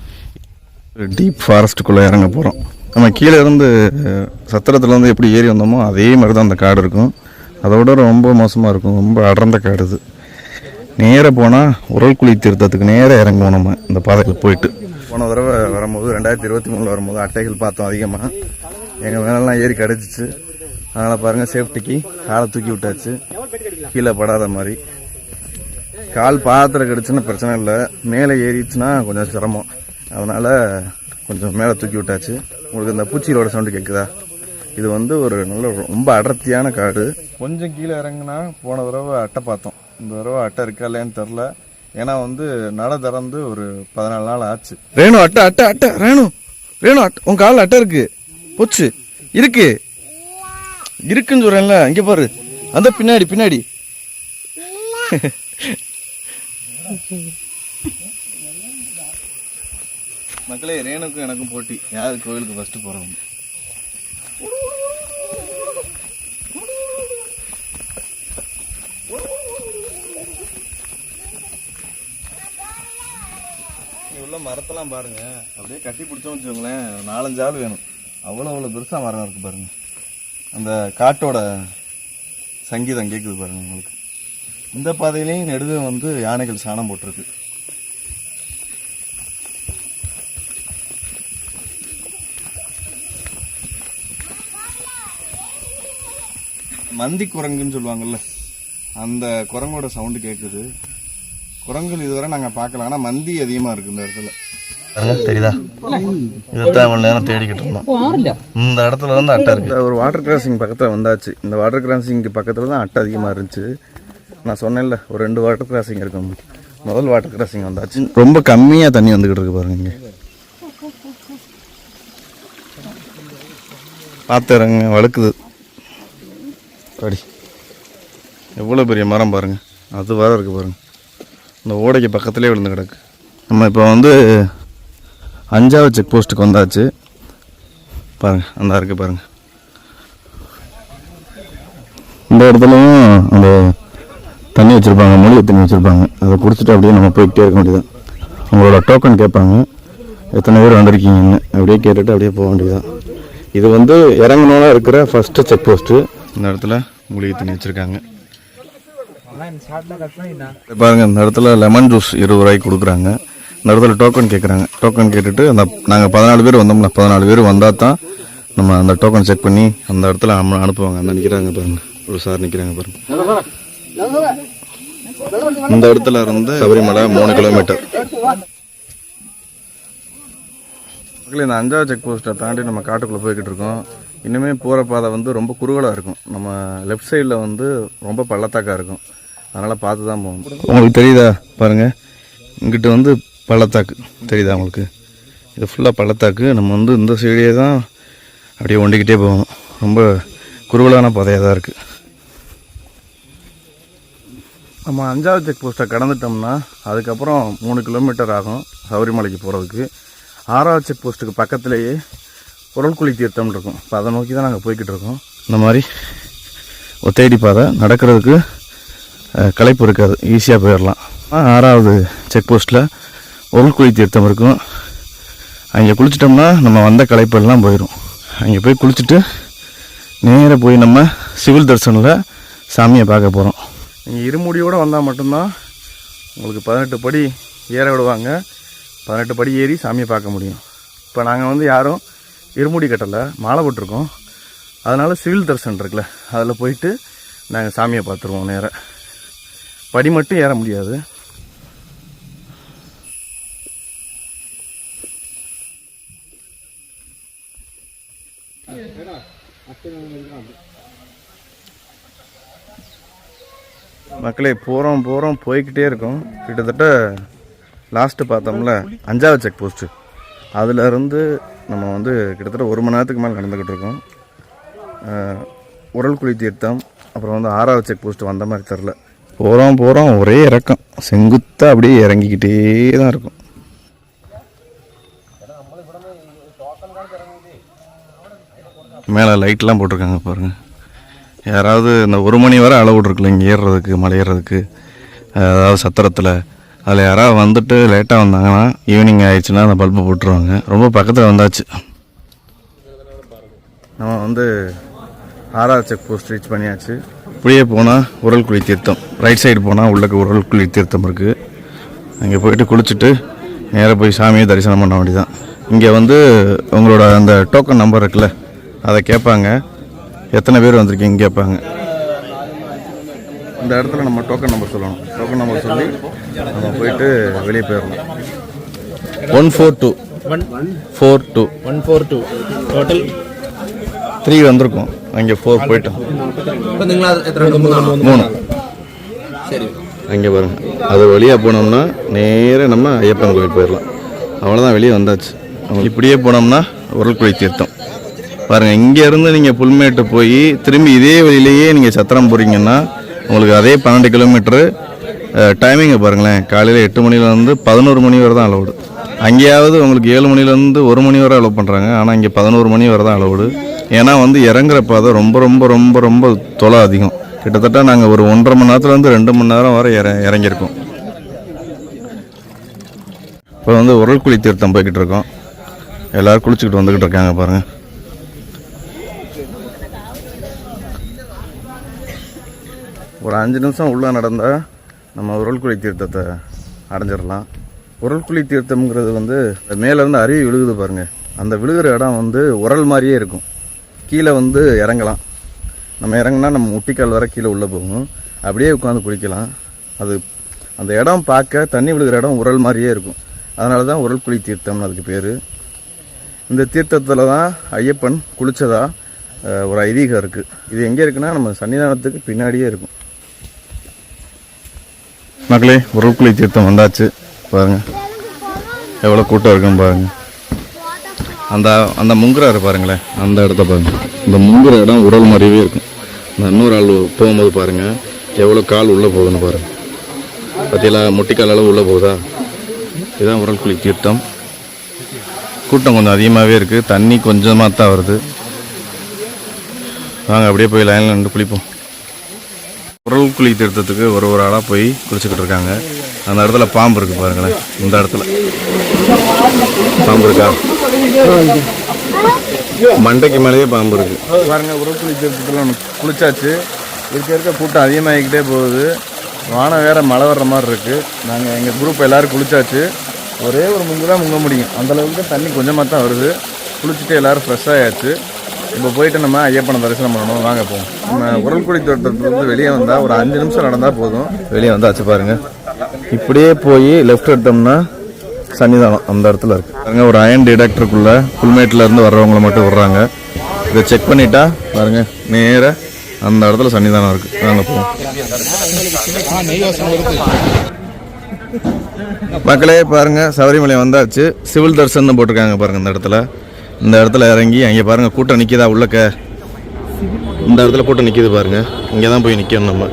டீப் ஃபாரஸ்ட்டுக்குள்ளே இறங்க போகிறோம். நம்ம கீழே இருந்து சத்திரத்துலேருந்து எப்படி ஏறி வந்தோமோ அதே மாதிரி தான் அந்த காடு இருக்கும். அதோட ரொம்ப மோசமாக இருக்கும், ரொம்ப அடர்ந்த காடு இது. நேராக போனால் உரல்குழி தீர்த்தத்துக்கு நேராக இறங்குவோம் நம்ம இந்த பாதையில் போயிட்டு. போன தடவை வரும்போது 2023 வரும்போது அட்டைகள் பார்த்தோம் அதிகமாக. எங்கள் மேலெலாம் ஏறி கிடச்சிச்சு. அதனால் பாருங்கள், சேஃப்டிக்கு காலை தூக்கி விட்டாச்சு, கீழே படாத மாதிரி. கால் பாத்திரம் கிடச்சுன்னா பிரச்சனை இல்லை, மேலே ஏறிச்சுன்னா கொஞ்சம் சிரமம். அதனால் கொஞ்சம் மேலே தூக்கி விட்டாச்சு. உங்களுக்கு இந்த பூச்சிகளோட சவுண்டு கேட்குதா? இது வந்து ஒரு நல்ல ரொம்ப அடர்த்தியான காடு. கொஞ்சம் கீழே இறங்குனா போன தடவை அட்டை பார்த்தோம். இந்த தடவை அட்டை இருக்கா இல்லையான்னு தெரில. ஏன்னா வந்து நட திறந்து ஒரு 14 நாள் ஆச்சு. ரேணு அட்டை அட்டை அட்டை ரேணு ரேணு அட்டை, உன் காலில் அட்டை இருக்கு. போச்சு இருக்கு இருக்குன்னு சொல்றேன்ல, இங்கே பாரு, அந்த பின்னாடி பின்னாடி. மக்களே, ரேணுக்கும் எனக்கும் போட்டி, யார் கோயிலுக்கு ஃபர்ஸ்ட் போகிறோம். உள்ள மரத்தெல்லாம் பாருங்க, அப்படியே கட்டி பிடிச்சோம்னு வச்சுக்கோங்களேன், 4-5 ஆள் வேணும். அவ்வளோ பெருசாக மரம் இருக்கு பாருங்க. அந்த காட்டோட சங்கீதம் கேட்குது பாருங்க உங்களுக்கு. இந்த பாதையிலையும் நெடுவே வந்து யானைகள் சாணம் போட்டிருக்கு. மந்தி குரங்குன்னு சொல்லுவாங்கல்ல, அந்த குரங்கோட சவுண்டு கேட்குது. குரங்குகள் இதுவரை நாங்கள் பார்க்கல, ஆனால் மந்தி அதிகமாக இருக்குது இந்த இடத்துல. தெரியுதா? இதைத்தான் மணி நேரம் தேடிக்கிட்டு இருந்தோம். இந்த இடத்துல வந்து அட்டை இருக்கு. ஒரு வாட்டர் கிராசிங் பக்கத்தில் வந்தாச்சு. இந்த வாட்டர் கிராசிங்க்கு பக்கத்தில் தான் அட்டை அதிகமாக இருந்துச்சு. நான் சொன்னேன்ல, ஒரு 2 வாட்டர் கிராசிங் இருக்கும். முதல் வாட்டர் கிராசிங் வந்தாச்சு. ரொம்ப கம்மியாக தண்ணி வந்துக்கிட்டு இருக்கு பாருங்க. இங்கே பார்த்துறங்க, வழுக்குது. படி எவ்வளோ பெரிய மரம் பாருங்கள், அது வர இருக்குது பாருங்கள். இந்த ஓடைக்கு பக்கத்துலேயே விழுந்து கிடக்கு. நம்ம இப்போ வந்து 5வது செக் போஸ்ட்டுக்கு வந்தாச்சு. பாருங்கள், அந்த இருக்குது பாருங்கள். இந்த இடத்துலையும் அந்த தண்ணி வச்சுருப்பாங்க, மூலிகை தண்ணி வச்சுருப்பாங்க. அதை குடிச்சிட்டு அப்படியே நம்ம போய்கிட்டே இருக்க வேண்டியதான். உங்களோட டோக்கன் கேட்பாங்க, எத்தனை பேர் வந்திருக்கீங்கன்னு. அப்படியே கேட்டுட்டு அப்படியே போக வேண்டியதான். இது வந்து இறங்கணும்னா இருக்கிற ஃபஸ்ட்டு செக் போஸ்ட்டு. இந்த இடத்துல மூலிகை தண்ணி வச்சுருக்காங்க பாருங்க. இந்த இடத்துல லெமன் ஜூஸ் 20 ரூபாய்க்கு கொடுக்குறாங்க. இந்த இடத்துல டோக்கன் கேட்குறாங்க. டோக்கன் கேட்டுட்டு அந்த நாங்கள் 14 பேர் வந்தோம்ல, 14 பேர் வந்தால் தான் நம்ம அந்த டோக்கன் செக் பண்ணி அந்த இடத்துல அனுப்புவாங்க. அந்த நிற்கிறாங்க பாருங்க, ஒரு சார் நிற்கிறாங்க பாருங்க. இந்த இடத்துல இருந்து சபரிமலை 3 கிலோமீட்டர். இந்த 5வது செக் போஸ்ட்டை தாண்டி நம்ம காட்டுக்குள்ளே போய்கிட்டு இருக்கோம். இன்னுமே போகிற பாதை வந்து ரொம்ப குறுகலாக இருக்கும். நம்ம லெஃப்ட் சைடில் வந்து ரொம்ப பள்ளத்தாக்காக இருக்கும். அதனால் பார்த்து தான் போகணும். உங்களுக்கு தெரியுதா பாருங்கள், இங்கிட்ட வந்து பள்ளத்தாக்கு தெரியுதா உங்களுக்கு? இது ஃபுல்லாக பள்ளத்தாக்கு. நம்ம வந்து இந்த சைடே தான் அப்படியே ஒண்டிக்கிட்டே போகணும். ரொம்ப குறுகலான பாதையாக தான் இருக்குது. நம்ம 5வது செக் போஸ்ட்டை கடந்துட்டோம்னா அதுக்கப்புறம் 3 கிலோமீட்டர் ஆகும் சபரிமலைக்கு போகிறதுக்கு. 6வது செக் போஸ்ட்டுக்கு பக்கத்துலேயே உரல்குழி தீர்த்தம் இருக்கும். இப்போ அதை நோக்கி தான் நாங்கள் போய்கிட்டு இருக்கோம். இந்த மாதிரி ஒத்தையடி பாதை, நடக்கிறதுக்கு களைப்பு இருக்காது, ஈஸியாக போயிடலாம். 6வது செக் போஸ்ட்டில் உரல்குழி தீர்த்தம் இருக்கும். அங்கே குளிச்சிட்டோம்னா நம்ம வந்த களைப்பெல்லாம் போயிடும். அங்கே போய் குளிச்சுட்டு நேராக போய் நம்ம சிவில் தரிசனில் சாமியை பார்க்க போகிறோம். நீங்கள் இருமுடியோடு வந்தால் மட்டும்தான் உங்களுக்கு 18 படி ஏற விடுவாங்க. 18 படி ஏறி சாமியை பார்க்க முடியும். இப்போ நாங்கள் வந்து யாரும் இருமுடி கட்டலை, மாலை போட்டிருக்கோம். அதனால் சிவில் தரிசனம் இருக்குல்ல, அதில் போயிட்டு நாங்கள் சாமியை பார்த்துருவோம். நேராக படி மட்டும் ஏற முடியாது. மக்களே, போகிறோம் போய்கிட்டே இருக்கோம். கிட்டத்தட்ட லாஸ்ட்டு பார்த்தோம்ல 5வது செக் போஸ்ட்டு, அதிலேருந்து நம்ம வந்து கிட்டத்தட்ட 1 மணி நேரத்துக்கு மேலே நடந்துக்கிட்டு இருக்கோம். உரல்குழி தீர்த்தம், அப்புறம் வந்து 6வது செக் போஸ்ட்டு வந்த மாதிரி தெரில. போகிறோம் ஒரே இறக்கம், செங்குத்தாக அப்படியே இறங்கிக்கிட்டே தான் இருக்கும். மேலே லைட்லாம் போட்டிருக்காங்க பாருங்கள். யாராவது இந்த 1 மணி வரை அளவு இருக்குல்ல இங்கே ஏறுறதுக்கு, மலை ஏறுறதுக்கு, அதாவது சத்திரத்தில், அதில் யாராவது வந்துட்டு லேட்டாக வந்தாங்கன்னா ஈவினிங் ஆயிடுச்சுன்னா அந்த பல்பு போட்டுருவாங்க. ரொம்ப பக்கத்தில் வந்தாச்சு. நம்ம வந்து 6வது செக் போஸ்ட் ரீச் பண்ணியாச்சு. இப்படியே போனால் உரல்குழி தீர்த்தம், ரைட் சைடு போனால் உள்ளக்கு உரல்குழி தீர்த்தம் இருக்குது. அங்கே போயிட்டு குளிச்சுட்டு நேராக போய் சாமியை தரிசனம் பண்ண வேண்டியதான். இங்கே வந்து உங்களோட அந்த டோக்கன் நம்பர் இருக்குல்ல, அதை கேட்பாங்க. எத்தனை பேர் வந்திருக்கீங்க கேட்பாங்க. இந்த இடத்துல நம்ம டோக்கன் நம்பர் சொல்லணும். டோக்கன் நம்பர் சொல்லி நம்ம போயிட்டு வெளியே போயிடலாம். 142 டோட்டல் 3 வந்திருக்கும். அங்கே 4 போயிட்டோம். 3 அங்கே பாருங்க. அது வழியாக போனோம்னா நேராக நம்ம ஐயப்பன் கோயில் போயிடலாம். அவ்வளோதான், வெளியே வந்தாச்சு. இப்படியே போனோம்னா உரல்குழி தீர்த்தம் பாருங்கள். இங்கேருந்து நீங்கள் புல்மேட்டு போய் திரும்பி இதே வழியிலேயே நீங்கள் சத்திரம் போகிறீங்கன்னா உங்களுக்கு அதே 12 கிலோமீட்டரு. டைமிங்கை பாருங்களேன், காலையில் 8 மணிலேருந்து 11 மணி வரை தான் அலவுடு. அங்கேயாவது உங்களுக்கு 7 மணிலேருந்து 1 மணி வரை அலோவ் பண்ணுறாங்க. ஆனால் இங்கே 11 மணி வரை தான் அலவுடு. ஏன்னா வந்து இறங்குற பாதை ரொம்ப ரொம்ப ரொம்ப ரொம்ப தொலை அதிகம். கிட்டத்தட்ட நாங்கள் ஒரு 1.5 மணி நேரத்துலேருந்து 2 மணி நேரம் வரை இறங்கியிருக்கோம். இப்போ வந்து உரல்குழி தீர்த்தம் போய்கிட்டு இருக்கோம். எல்லோரும் குளிச்சுக்கிட்டு வந்துக்கிட்டு இருக்காங்க பாருங்கள். ஒரு 5 நிமிஷம் உள்ளே நடந்தால் நம்ம உரல்குழி தீர்த்தத்தை அடைஞ்சிடலாம். உரல்குழி தீர்த்தம்ங்கிறது வந்து மேலேருந்து அருவி விழுகுது பாருங்கள். அந்த விழுகிற இடம் வந்து உரல் மாதிரியே இருக்கும். கீழே வந்து இறங்கலாம். நம்ம இறங்கினா நம்ம முட்டிக்கால் வர கீழே உள்ளே போகும். அப்படியே உட்காந்து குளிக்கலாம். அது அந்த இடம் பார்க்க தண்ணி விழுகிற இடம் உரல் மாதிரியே இருக்கும். அதனால தான் உரல் குழி தீர்த்தம்னு அதுக்கு பேர். இந்த தீர்த்தத்தில் தான் ஐயப்பன் குளித்ததா ஒரு ஐதீகம் இருக்குது. இது எங்கே இருக்குன்னா நம்ம சன்னிதானத்துக்கு பின்னாடியே இருக்கும். மக்களே, உரல் குழி தீர்த்தம் வந்தாச்சு. பாருங்கள் எவ்வளோ கூட்டம் இருக்குன்னு பாருங்கள். அந்த முங்குறாரு பாருங்களேன், அந்த இடத்த பாருங்கள். இந்த முங்குற இடம் உரல் மாதிரியே இருக்கும். இந்த இன்னொரு ஆள் போகும்போது பாருங்கள் எவ்வளோ கால் உள்ளே போகுதுன்னு பாருங்கள். பற்றியெல்லாம் முட்டிக்கால் அளவு உள்ளே போகுதா? இதுதான் உரல் குழி தீர்த்தம். கூட்டம் கொஞ்சம் அதிகமாகவே இருக்குது. தண்ணி கொஞ்சமாக தான் வருது. வாங்க அப்படியே போய் லைனில் நின்று குளிப்போம். உரல் குழி தீர்த்தத்துக்கு ஒரு ஆளாக போய் குளிச்சுக்கிட்டு இருக்காங்க. அந்த இடத்துல பாம்பு இருக்குது பாருங்களேன். இந்த இடத்துல பாம்பு இருக்கா? மண்டைக்கு மேலேயே பாம்பு இருக்குது பாருங்க. உரல் குழி தீர்த்தத்தில் குளிச்சாச்சு. இருக்க கூட்டம் அதிகமாகிக்கிட்டே போகுது. வானம் வேறு மழை வர்ற மாதிரி இருக்குது. நாங்கள் எங்கள் குரூப் எல்லோரும் குளிச்சாச்சு. ஒரே ஒரு முங்கு தான் முங்க முடியும். அந்தளவுக்கு தண்ணி கொஞ்சமாக தான் வருது. குளிச்சுட்டு எல்லோரும் ஃப்ரெஷ் ஆகியாச்சு. இப்போ போயிட்டு நம்ம ஐயப்பனை தரிசனம் பண்ணணும். வாங்க போவோம். நம்ம உரல் குழி தோட்டத்துலேருந்து வெளியே வந்தால் ஒரு 5 நிமிஷம் நடந்தால் போதும். வெளியே வந்தாச்சு பாருங்கள். இப்படியே போய் லெஃப்ட் எடுத்தோம்னா சன்னிதானம் அந்த இடத்துல இருக்குது பாருங்க. ஒரு அயன் டிடெக்டருக்குள்ளே புல்மேட்டிலேருந்து வர்றவங்களை மட்டும் விட்றாங்க. இதை செக் பண்ணிட்டா பாருங்க நேராக அந்த இடத்துல சன்னிதானம் இருக்குது. வாங்க போவோம். மக்களே பாருங்கள், சபரிமலை வந்தாச்சு. சிவில் தரிசனம் போட்டிருக்காங்க பாருங்கள். இந்த இடத்துல இறங்கி அங்கே பாருங்கள் கூட்டம் நிற்கிதா உள்ளக்க. இந்த இடத்துல கூட்டம் நிற்கிது பாருங்கள். இங்கே தான் போய் நிற்கணும் நம்ம.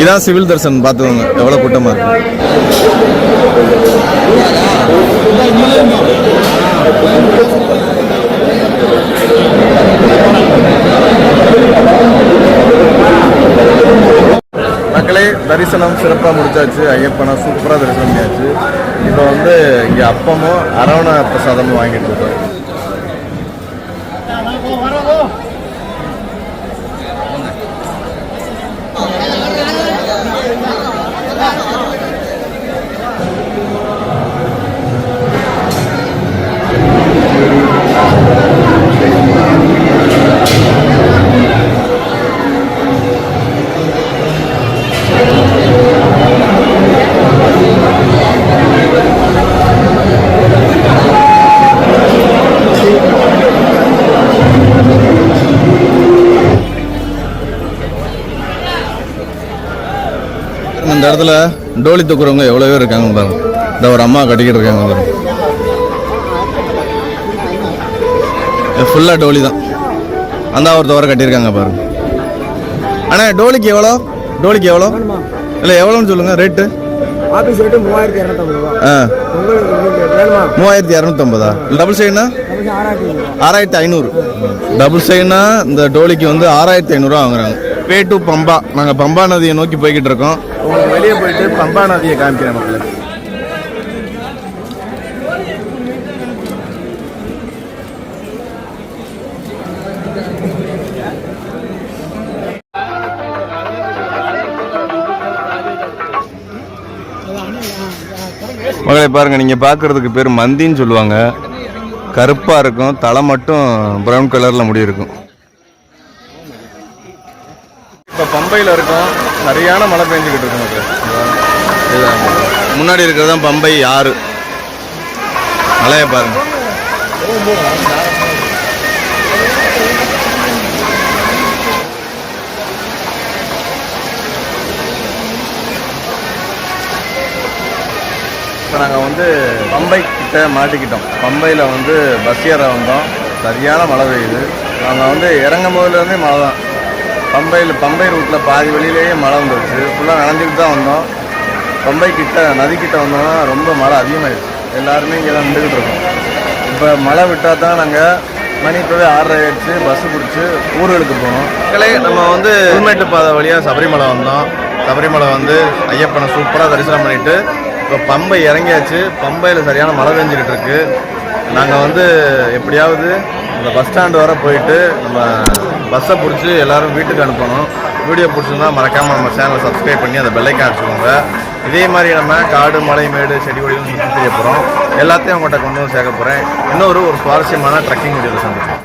இதான் சிவில் தரிசனம். பார்த்துக்கோங்க எவ்வளோ கூட்டமாக இருக்கு. மக்களே, தரிசனம் சிறப்பாக முடிச்சாச்சு. ஐயப்பனை சூப்பராக தரிசனம் பண்ணியாச்சு. இப்போ இங்கே அப்பமும் அரவண பிரசாதமும் வாங்கிட்டு இருக்கோம். இந்த இடத்துல டோலி தூக்குறவங்க எவ்வளோ பேர் இருக்காங்க பாருங்க. இந்த ஒரு அம்மா கட்டிக்கிட்டு இருக்காங்க பாருங்க. ஃபுல்லாக டோலி தான். அந்த ஒருத்தவரை கட்டியிருக்காங்க பாருங்க. ஆனால் டோலிக்கு எவ்வளோ? இல்லை எவ்வளோன்னு சொல்லுங்கள் ரேட்டு. Office rate 3250. 3250. டபுள் சைடுனா 6500. டபுள் சைடுனா இந்த டோலிக்கு 6500 வாங்குறாங்க. Pay to Pamba. நாங்கள் பம்பா நதியை நோக்கி போய்கிட்டு இருக்கோம். உங்களுக்கு வெளியே போயிட்டு பம்பா நதியை காமிக்கிறேன் மக்களே. மகளே பாருங்க, நீங்க பாக்குறதுக்கு பேர் மந்தின்னு சொல்லுவாங்க. கருப்பா இருக்கும், தலை மட்டும் பிரவுன் கலர்ல முடி இருக்கும். இப்போ பம்பையில் இருக்கோம். சரியான மழை பெஞ்சிக்கிட்டு இருக்கு மக்களே. முன்னாடி இருக்கிறது தான் பம்பை ஆறு. மழையை பாருங்க. இப்போ நாங்கள் பம்பை கிட்ட மாட்டிக்கிட்டோம். பம்பையில் பஸ் ஏற வந்தோம். சரியான மழை பெய்யுது. நாங்கள் இறங்கும் போதுலேருந்தே மழை தான். பம்பை ரூட்டில் பாதி வழியிலேயே மழை வந்துருச்சு. ஃபுல்லாக நனைஞ்சிக்கிட்டு தான் வந்தோம். பம்பை கிட்ட நதிக்கிட்ட வந்தோம்னா ரொம்ப மழை அதிகமாகிடுச்சு. எல்லாருமே இங்கே தான் நின்றுக்கிட்டு இருக்கோம். இப்போ மழை விட்டால் தான் நாங்கள் மணி இப்போவே 6:30 ஆயிடுச்சு. பஸ்ஸு பிடிச்சி ஊர்களுக்கு போனோம். மக்களே, நம்ம புல்மேட்டு பாதை வழியாக சபரிமலை வந்தோம். சபரிமலை ஐயப்பனை சூப்பராக தரிசனம் பண்ணிவிட்டு இப்போ பம்பை இறங்கியாச்சு. பம்பையில் சரியான மழை பெஞ்சிக்கிட்டு இருக்கு. நாங்கள் எப்படியாவது இந்த பஸ் ஸ்டாண்டு வர போயிட்டு நம்ம பஸ்ஸை பிடிச்சி எல்லோரும் வீட்டுக்கு அனுப்பணும். வீடியோ பிடிச்சிருந்தா மறக்காமல் நம்ம சேனலை சப்ஸ்கிரைப் பண்ணி அந்த பெல்லைக்கான் அடிச்சுக்கோங்க. இதே மாதிரி நம்ம காடு மலை மேடு செடி கொடிகளும் சுற்றி செய்ய போகிறோம். எல்லாத்தையும் உங்கள்கிட்ட கொண்டு வந்து சேர்க்க போகிறேன். இன்னொரு சுவாரஸ்யமான ட்ரெக்கிங் வீடியோவில் சந்திப்போம்.